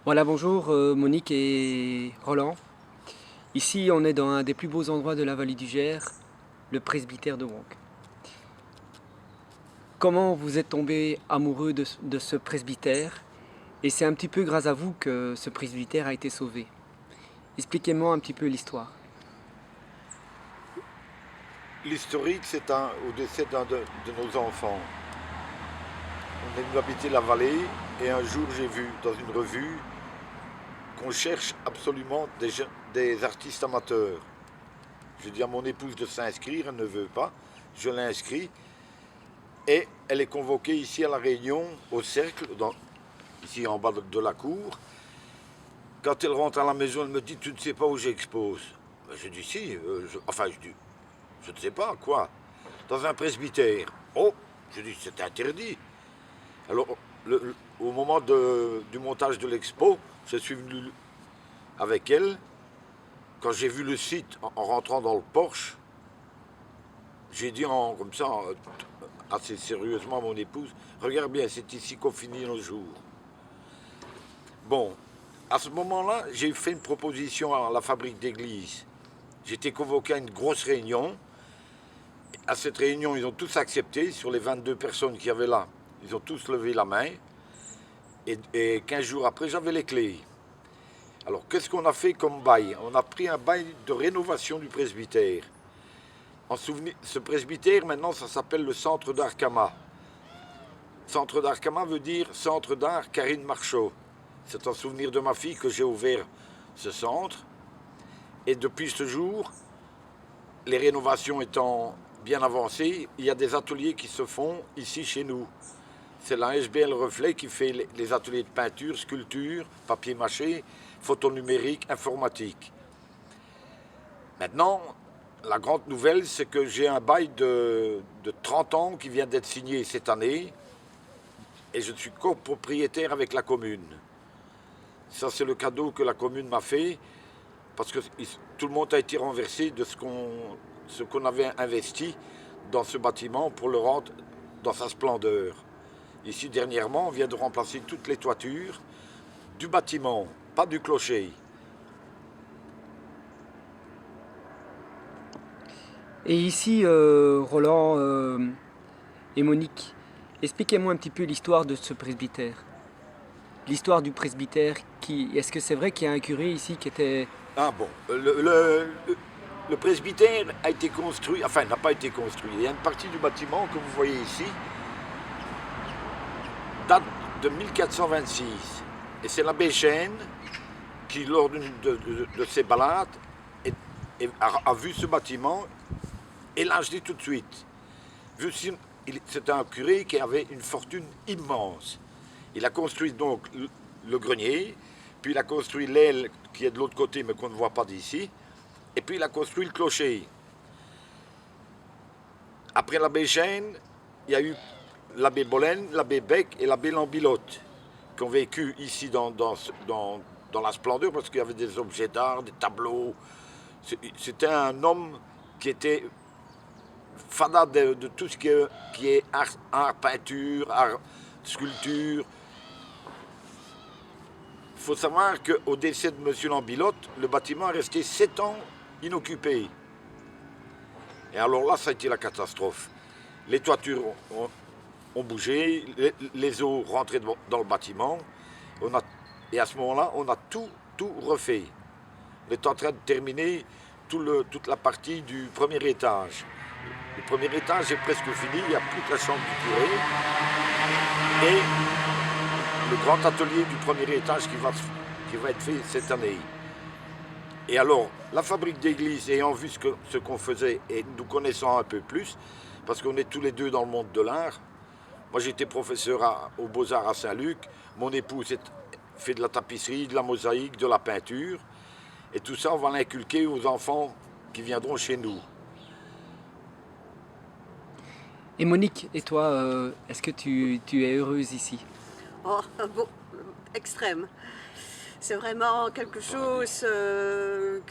Voilà, bonjour Monique et Roland. Ici, on est dans un des plus beaux endroits de la vallée du Gers, le presbytère de Wonk. Comment vous êtes tombé amoureux de ce presbytère? Et c'est un petit peu grâce à vous que ce presbytère a été sauvé. Expliquez-moi un petit peu l'histoire. L'historique, c'est au décès d'un de nos enfants. On est venu habiter la vallée et un jour j'ai vu dans une revue qu'on cherche absolument des artistes amateurs. Je dis à mon épouse de s'inscrire, elle ne veut pas. Je l'inscris et elle est convoquée ici à La Réunion, au cercle, ici en bas de la cour. Quand elle rentre à la maison, elle me dit: Tu ne sais pas où j'expose? Ben, je dis: Si, je dis: Je ne sais pas, quoi? Dans un presbytère. Oh, je dis: C'est interdit. Alors, au moment du montage de l'expo, je suis venu avec elle. Quand j'ai vu le site en rentrant dans le Porsche, j'ai dit comme ça, assez sérieusement à mon épouse: Regarde bien, c'est ici qu'on finit nos jours. Bon, à ce moment-là, j'ai fait une proposition à la fabrique d'église. J'ai été convoqué à une grosse réunion. À cette réunion, ils ont tous accepté. Sur les 22 personnes qui avaient là, ils ont tous levé la main. Et 15 jours après, j'avais les clés. Alors, qu'est-ce qu'on a fait comme bail? On a pris un bail de rénovation du presbytère. Ce presbytère, maintenant, ça s'appelle le Centre d'Art Kama. Centre d'Art Kama veut dire Centre d'Art Karine Marchot. C'est en souvenir de ma fille que j'ai ouvert ce centre. Et depuis ce jour, les rénovations étant bien avancées, il y a des ateliers qui se font ici chez nous. C'est la SBL Reflet qui fait les ateliers de peinture, sculpture, papier mâché, photo numérique, informatique. Maintenant, la grande nouvelle, c'est que j'ai un bail de 30 ans qui vient d'être signé cette année et je suis copropriétaire avec la commune. Ça, c'est le cadeau que la commune m'a fait parce que tout le monde a été renversé de ce qu'on avait investi dans ce bâtiment pour le rendre dans sa splendeur. Ici, dernièrement, on vient de remplacer toutes les toitures du bâtiment, pas du clocher. Et ici, Roland et Monique, expliquez-moi un petit peu l'histoire de ce presbytère. L'histoire du presbytère, est-ce que c'est vrai qu'il y a un curé ici qui était... Ah bon, le presbytère a été construit, enfin n'a pas été construit. Il y a une partie du bâtiment que vous voyez ici, date de 1426. Et c'est l'abbé Chêne qui, lors de ses balades, a vu ce bâtiment et l'a acheté tout de suite. C'était un curé qui avait une fortune immense. Il a construit donc le grenier, puis il a construit l'aile qui est de l'autre côté mais qu'on ne voit pas d'ici, et puis il a construit le clocher. Après l'abbé Chêne, il y a eu l'abbé Bolène, l'abbé Bec et l'abbé Lambilotte, qui ont vécu ici dans la splendeur parce qu'il y avait des objets d'art, des tableaux. C'était un homme qui était fada de tout ce qui est art, peinture, art, sculpture. Il faut savoir qu'au décès de M. Lambilotte, le bâtiment est resté 7 ans inoccupé. Et alors là, ça a été la catastrophe. Les toitures ont bougé, les eaux rentraient dans le bâtiment. Et à ce moment-là, on a tout refait. On est en train de terminer toute la partie du premier étage. Le premier étage est presque fini, il n'y a plus que la chambre du curé et le grand atelier du premier étage qui va être fait cette année. Et alors, la fabrique d'église, ayant vu ce qu'on faisait et nous connaissant un peu plus, parce qu'on est tous les deux dans le monde de l'art, moi j'étais professeur aux Beaux-Arts à Saint-Luc, mon épouse fait de la tapisserie, de la mosaïque, de la peinture, et tout ça on va l'inculquer aux enfants qui viendront chez nous. Et Monique, et toi, est-ce que tu es heureuse ici? Oh, bon, extrême. C'est vraiment quelque chose. Je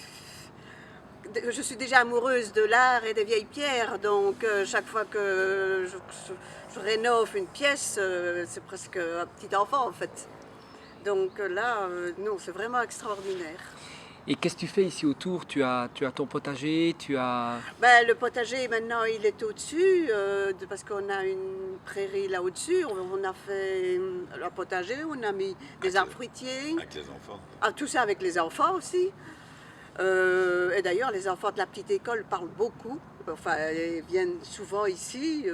suis déjà amoureuse de l'art et des vieilles pierres, donc chaque fois que je rénove une pièce, c'est presque un petit enfant en fait. Donc là, non, c'est vraiment extraordinaire. Et qu'est-ce que tu fais ici autour? Tu as ton potager, tu as... Ben, le potager, maintenant, il est au-dessus, parce qu'on a une prairie là au-dessus. On a fait le potager, on a mis des arbres fruitiers. Avec les enfants. Ah, tout ça avec les enfants aussi. Et d'ailleurs, les enfants de la petite école parlent beaucoup. Enfin, ils viennent souvent ici.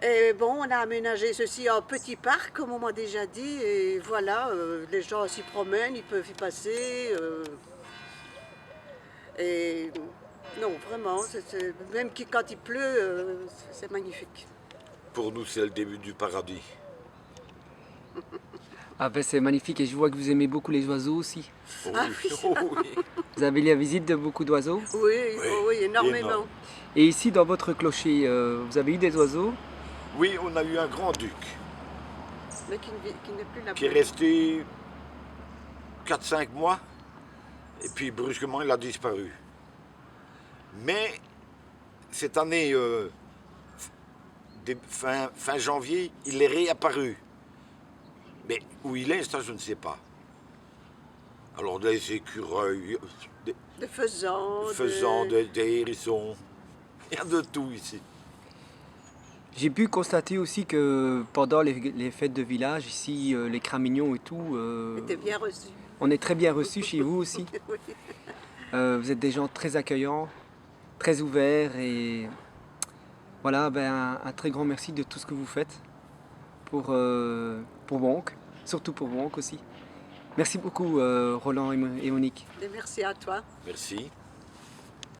Et bon, on a aménagé ceci en petit parc, comme on m'a déjà dit. Et voilà, les gens s'y promènent, ils peuvent y passer. Et non, vraiment, même quand il pleut, c'est magnifique. Pour nous, c'est le début du paradis. Ah ben c'est magnifique et je vois que vous aimez beaucoup les oiseaux aussi. Oh Ah oui. oui. Oh oui. Vous avez la visite de beaucoup d'oiseaux. Oui, oh oui, énormément. énorme. Et ici dans votre clocher, vous avez eu des oiseaux? Oui, on a eu un grand-duc Mais qui n'est plus là-bas. qui est resté 4-5 mois et puis brusquement il a disparu. Mais cette année, fin janvier, il est réapparu. Mais où il est, ça je ne sais pas. Alors des écureuils, Des faisans. des hérissons, il y a de tout ici. J'ai pu constater aussi que pendant les fêtes de village, ici, les cramignons et tout, Était bien reçu. on est très bien reçus chez vous aussi. Oui. Vous êtes des gens très accueillants, très ouverts et voilà, ben, un très grand merci de tout ce que vous faites pour Bonc, surtout pour Bonc aussi. Merci beaucoup Roland et Monique. Et merci à toi. Merci.